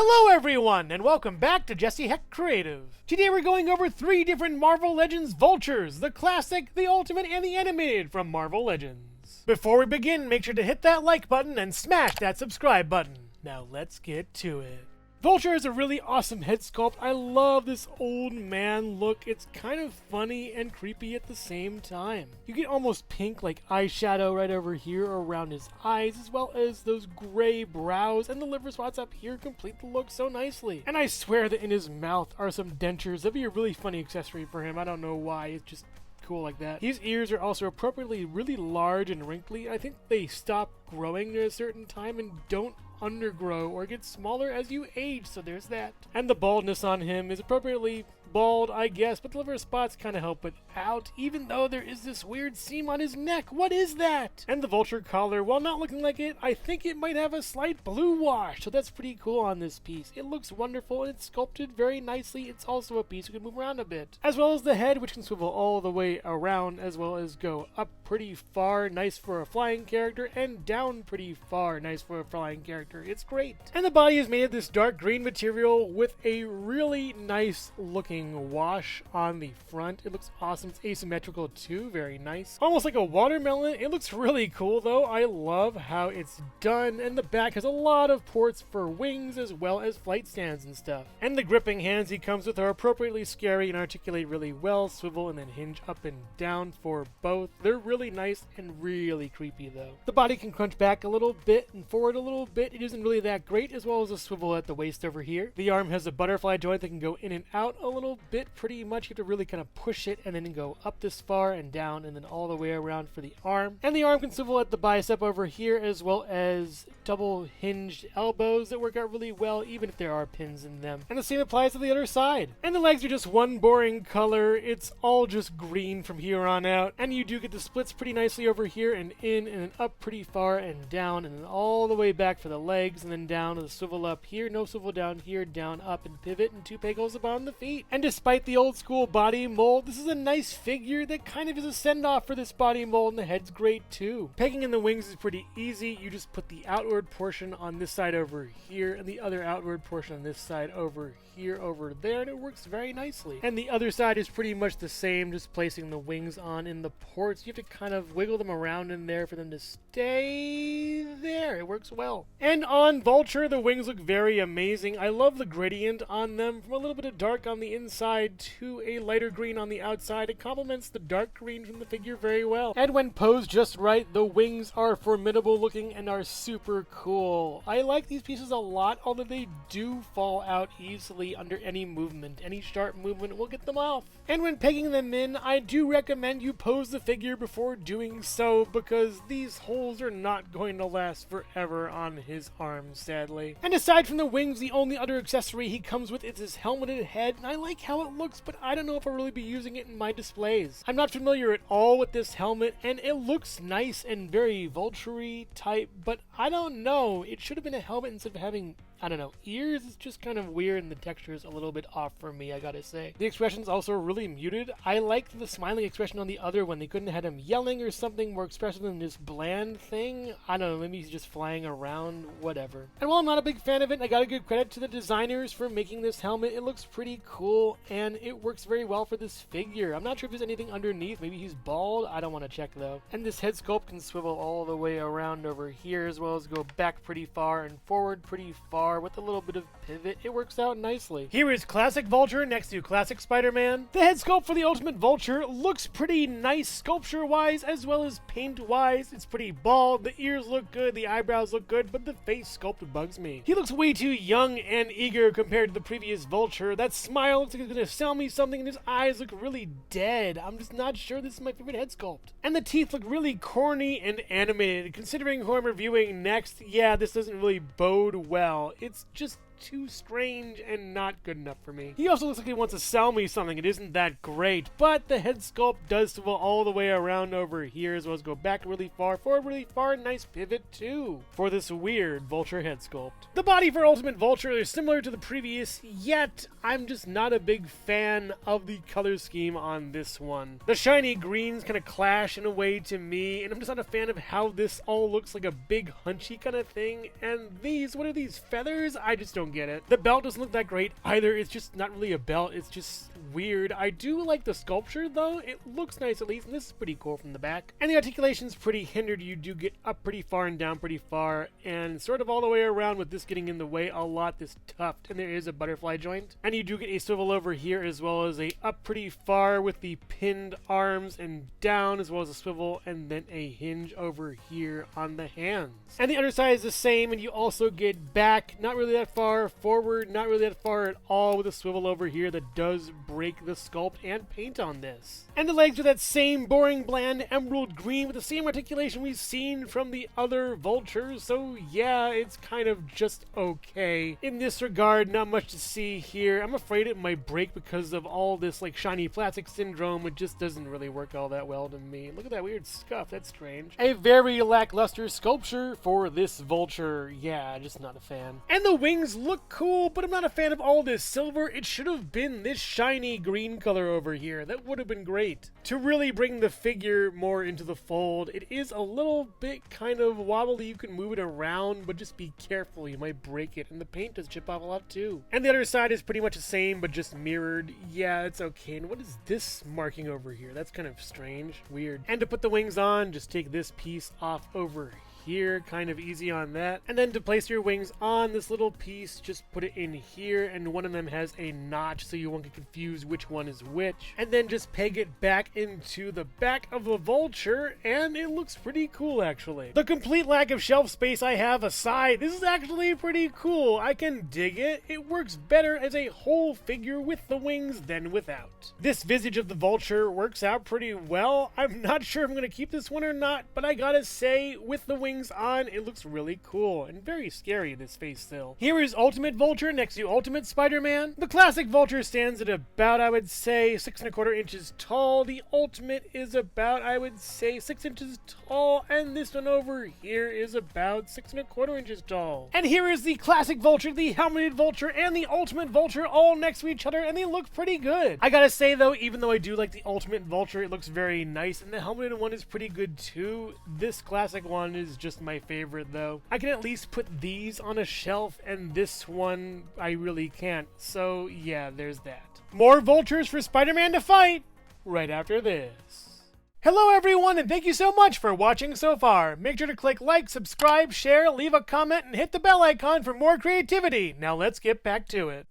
Hello everyone, and welcome back to Jesse Hecht Creative. Today we're going over 3 different Marvel Legends Vultures, the classic, the ultimate, and the animated from Marvel Legends. Before we begin, make sure to hit that like button and smash that subscribe button. Now let's get to it. Vulture is a really awesome head sculpt. I love this old man look. It's kind of funny and creepy at the same time. You get almost pink like eyeshadow right over here around his eyes, as well as those gray brows, and the liver spots up here complete the look so nicely. And I swear that in his mouth are some dentures. That'd be a really funny accessory for him. I don't know why, it's just cool like that. His ears are also appropriately really large and wrinkly. I think they stop growing at a certain time and don't undergrow or get smaller as you age, so there's that. And the baldness on him is appropriately bald, I guess, but the liver spots kind of help it out, even though there is this weird seam on his neck. What is that? And the vulture collar, while not looking like it, I think it might have a slight blue wash, so that's pretty cool on this piece. It looks wonderful and it's sculpted very nicely. It's also a piece you can move around a bit. As well as the head, which can swivel all the way around, as well as go up pretty far, nice for a flying character, and down pretty far, nice for a flying character. It's great. And the body is made of this dark green material with a really nice looking wash on the front. It looks awesome. It's asymmetrical too. Very nice. Almost like a watermelon. It looks really cool though. I love how it's done. And the back has a lot of ports for wings as well as flight stands and stuff. And the gripping hands he comes with are appropriately scary and articulate really well. Swivel and then hinge up and down for both. They're really nice and really creepy though. The body can crunch back a little bit and forward a little bit. It isn't really that great, as well as a swivel at the waist over here. The arm has a butterfly joint that can go in and out a little bit pretty much. You have to really kind of push it and then go up this far and down and then all the way around for the arm. And the arm can swivel at the bicep over here, as well as double hinged elbows that work out really well even if there are pins in them. And the same applies to the other side. And the legs are just one boring color. It's all just green from here on out. And you do get the splits pretty nicely over here and in and then up pretty far and down and then all the way back for the legs and then down with a swivel up here, no swivel down here, down, up, and pivot, and 2 pegals upon the feet. And despite the old school body mold, this is a nice figure that kind of is a send-off for this body mold, and the head's great too. Pegging in the wings is pretty easy. You just put the outward portion on this side over here, and the other outward portion on this side over here, over there, and it works very nicely. And the other side is pretty much the same, just placing the wings on in the ports. You have to kind of wiggle them around in there for them to stay there. It works well. And on Vulture, the wings look very amazing. I love the gradient on them, from a little bit of dark on the inside to a lighter green on the outside. It complements the dark green from the figure very well. And when posed just right, the wings are formidable looking and are super cool. I like these pieces a lot, although they do fall out easily under any movement. Any sharp movement will get them off. And when pegging them in, I do recommend you pose the figure before doing so, because these holes are not going to last forever on his arms, sadly. And aside from the wings, the only other accessory he comes with is his helmeted head, and I like how it looks, but I don't know if I'll really be using it in my displays. I'm not familiar at all with this helmet, and it looks nice and very vulture-y type, but I don't know. It should have been a helmet instead of having, I don't know, ears. It's just kind of weird, and the texture is a little bit off for me, I gotta say. The expression's also really muted. I liked the smiling expression on the other one. They couldn't have had him yelling or something more expressive than this bland thing. I don't know, maybe he's just flying around, whatever. And while I'm not a big fan of it, I gotta give credit to the designers for making this helmet. It looks pretty cool, and it works very well for this figure. I'm not sure if there's anything underneath. Maybe he's bald. I don't want to check, though. And this head sculpt can swivel all the way around over here, as well as go back pretty far and forward pretty far with a little bit of pivot. It works out nicely. Here is classic Vulture next to classic Spider-Man. The head sculpt for the Ultimate Vulture looks pretty nice sculpture-wise as well as paint-wise. It's pretty bald, the ears look good, the eyebrows look good, but the face sculpt bugs me. He looks way too young and eager compared to the previous Vulture. That smile looks like it's gonna sell me something, and his eyes look really dead. I'm just not sure this is my favorite head sculpt. And the teeth look really corny and animated. Considering who I'm reviewing next, yeah, this doesn't really bode well. It's just too strange and not good enough for me. He also looks like he wants to sell me something. It isn't that great, but the head sculpt does swivel all the way around over here, as well as go back really far, forward really far. Nice pivot too for this weird Vulture head sculpt. The body for Ultimate Vulture is similar to the previous, yet I'm just not a big fan of the color scheme on this one. The shiny greens kind of clash in a way to me, and I'm just not a fan of how this all looks like a big hunchy kind of thing. And these, what are these, feathers? I just don't don't get it. The belt doesn't look that great either. It's just not really a belt. It's just weird. I do like the sculpture though. It looks nice at least, and this is pretty cool from the back. And the articulation's pretty hindered. You do get up pretty far and down pretty far, and sort of all the way around with this getting in the way a lot, this tuft, and there is a butterfly joint. And you do get a swivel over here as well as a up pretty far with the pinned arms and down as well as a swivel, and then a hinge over here on the hands. And the underside is the same, and you also get back, not really that far, forward, not really that far at all, with a swivel over here that does break the sculpt and paint on this. And the legs are that same boring bland emerald green with the same articulation we've seen from the other vultures, so yeah, it's kind of just okay. In this regard, not much to see here. I'm afraid it might break because of all this like shiny plastic syndrome. It just doesn't really work all that well to me. Look at that weird scuff, that's strange. A very lackluster sculpture for this vulture. Yeah, just not a fan. And the wings look cool, but I'm not a fan of all this silver. It should have been this shiny green color over here. That would have been great to really bring the figure more into the fold. It is a little bit kind of wobbly. You can move it around, but just be careful. You might break it, and the paint does chip off a lot too. And the other side is pretty much the same, but just mirrored. Yeah, it's okay. And what is this marking over here? That's kind of strange, weird. And to put the wings on, just take this piece off over here, kind of easy on that. And then to place your wings on this little piece, just put it in here, and one of them has a notch so you won't get confused which one is which. And then just peg it back into the back of the vulture, and it looks pretty cool actually. The complete lack of shelf space I have aside, this is actually pretty cool. I can dig it. It works better as a whole figure with the wings than without. This visage of the vulture works out pretty well. I'm not sure if I'm going to keep this one or not, but I gotta say, with the wings on, it looks really cool and very scary, this face still. Here is Ultimate Vulture next to Ultimate Spider-Man. The classic Vulture stands at about, I would say, 6¼ inches tall. The Ultimate is about, I would say, 6 inches tall, and this one over here is about 6¼ inches tall. And here is the classic Vulture, the helmeted Vulture, and the Ultimate Vulture all next to each other, and they look pretty good. I gotta say though, even though I do like the Ultimate Vulture, it looks very nice, and the helmeted one is pretty good too. This classic one is just my favorite though. I can at least put these on a shelf, and this one I really can't. So yeah, there's that. More vultures for Spider-Man to fight right after this. Hello everyone, and thank you so much for watching so far. Make sure to click like, subscribe, share, leave a comment, and hit the bell icon for more creativity. Now let's get back to it.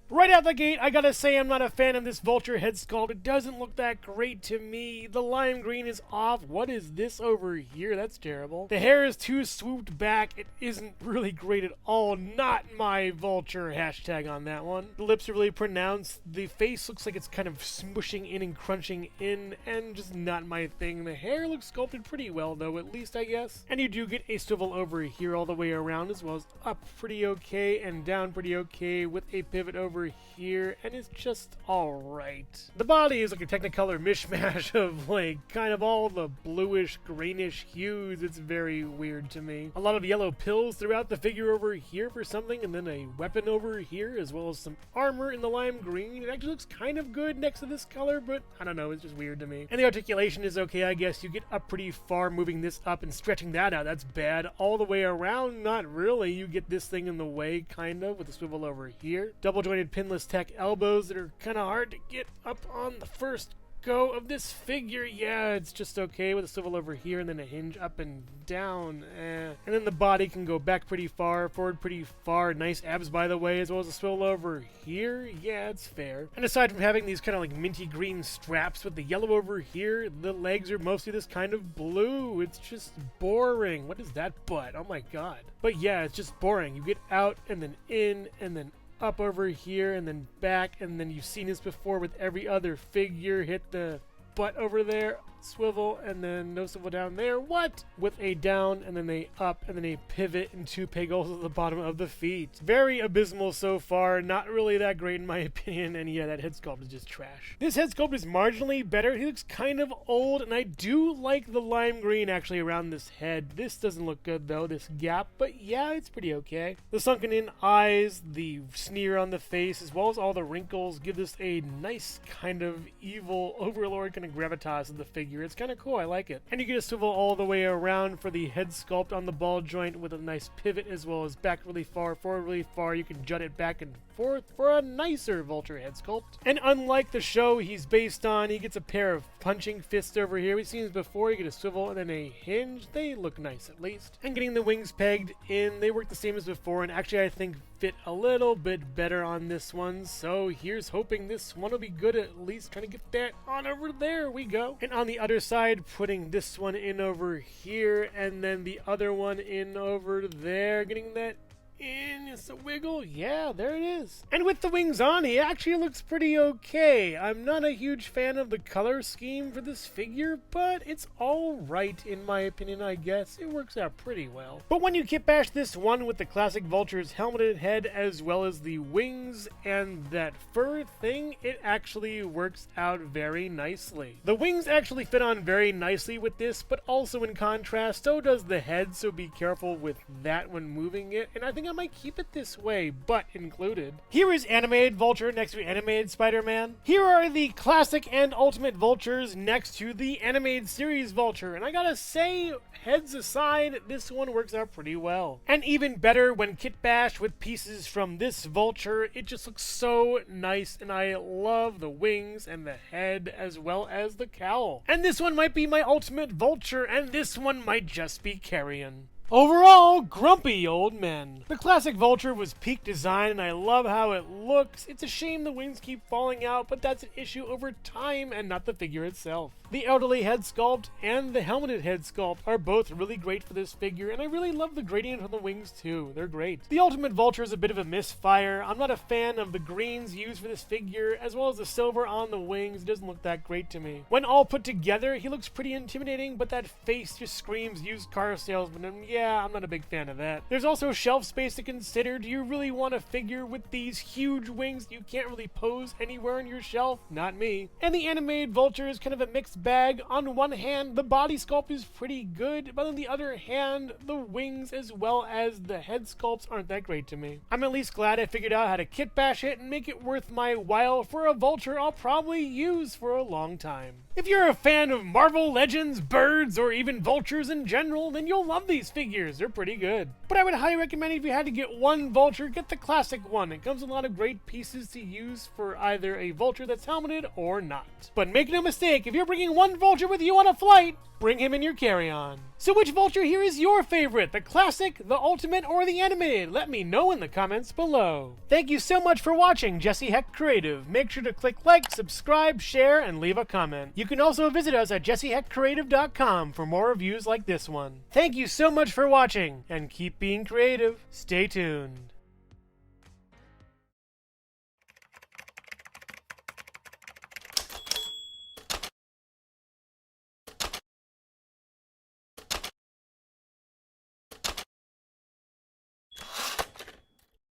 Right out the gate, I gotta say I'm not a fan of this vulture head sculpt. It doesn't look that great to me. The lime green is off. What is this over here? That's terrible. The hair is too swooped back. It isn't really great at all. Not my vulture hashtag on that one. The lips are really pronounced. The face looks like it's kind of smushing in and crunching in, and just not my thing. The hair looks sculpted pretty well though, at least I guess. And you do get a swivel over here all the way around, as well as up pretty okay and down pretty okay, with a pivot over here, and it's just alright. The body is like a Technicolor mishmash of like kind of all the bluish greenish hues. It's very weird to me. A lot of yellow pills throughout the figure over here for something, and then a weapon over here, as well as some armor in the lime green. It actually looks kind of good next to this color, but I don't know, it's just weird to me. And the articulation is okay, I guess. You get up pretty far moving this up and stretching that out. That's bad. All the way around, not really. You get this thing in the way, kind of, with a swivel over here. Double jointed pinless tech elbows that are kind of hard to get up on the first go of this figure. Yeah, it's just okay with a swivel over here and then a hinge up and down. And then the body can go back pretty far, forward pretty far. Nice abs, by the way, as well as a swivel over here. Yeah, it's fair. And aside from having these kind of like minty green straps with the yellow over here, the legs are mostly this kind of blue. It's just boring. What is that butt? Oh my god. But yeah, it's just boring. You get out and then in and then up over here and then back, and then you've seen this before with every other figure. Hit the butt over there, swivel, and then no swivel down there. What? With a down and then a up and then a pivot and two peg holes at the bottom of the feet. Very abysmal so far. Not really that great in my opinion, and yeah, that head sculpt is just trash. This head sculpt is marginally better. He looks kind of old, and I do like the lime green actually around this head. This doesn't look good though, this gap, but yeah, it's pretty okay. The sunken in eyes, the sneer on the face, as well as all the wrinkles give this a nice kind of evil overlord kind of gravitas of the figure figure. It's kind of cool. I like it. And you get a swivel all the way around for the head sculpt on the ball joint with a nice pivot, as well as back really far, forward really far. You can jut it back and forth for a nicer Vulture head sculpt. And unlike the show he's based on, he gets a pair of punching fists over here. We've seen this before. You get a swivel and then a hinge. They look nice at least. And getting the wings pegged in, they work the same as before, and actually I think fit a little bit better on this one. So here's hoping this one will be good, at least trying to get that on over there. We go. And on the other side, putting this one in over here, and then the other one in over there, getting that in. It's a wiggle. Yeah, there it is. And with the wings on, he actually looks pretty okay. I'm not a huge fan of the color scheme for this figure, but it's all right in my opinion, I guess. It works out pretty well. But when you kitbash this one with the classic Vulture's helmeted head, as well as the wings and that fur thing, it actually works out very nicely. The wings actually fit on very nicely with this, but also in contrast, so does the head, so be careful with that when moving it. And I think I might keep it this way, but included. Here is animated Vulture next to animated Spider-Man. Here are the classic and ultimate Vultures next to the animated series Vulture. And I gotta say, heads aside, this one works out pretty well. And even better when kitbashed with pieces from this Vulture, it just looks so nice, and I love the wings and the head as well as the cowl. And this one might be my ultimate Vulture, and this one might just be Carrion. Overall, grumpy old men. The classic Vulture was peak design, and I love how it looks. It's a shame the wings keep falling out, but that's an issue over time and not the figure itself. The elderly head sculpt and the helmeted head sculpt are both really great for this figure, and I really love the gradient on the wings too. They're great. The ultimate Vulture is a bit of a misfire. I'm not a fan of the greens used for this figure, as well as the silver on the wings. It doesn't look that great to me. When all put together, he looks pretty intimidating, but that face just screams used car salesman, and yeah, I'm not a big fan of that. There's also shelf space to consider. Do you really want a figure with these huge wings you can't really pose anywhere on your shelf? Not me. And the animated Vulture is kind of a mixed bag. On one hand, the body sculpt is pretty good, but on the other hand, the wings as well as the head sculpts aren't that great to me. I'm at least glad I figured out how to kitbash it and make it worth my while for a Vulture I'll probably use for a long time. If you're a fan of Marvel Legends, birds, or even Vultures in general, then you'll love these figures. They're pretty good. But I would highly recommend if you had to get one Vulture, get the classic one. It comes with a lot of great pieces to use for either a Vulture that's helmeted or not. But make no mistake, if you're bringing one Vulture with you on a flight, bring him in your carry-on. So which Vulture here is your favorite? The classic, the ultimate, or the animated? Let me know in the comments below. Thank you so much for watching Jesse Hecht Creative. Make sure to click like, subscribe, share, and leave a comment. You can also visit us at jessehechtcreative.com for more reviews like this one. Thank you so much for watching, and keep being creative. Stay tuned.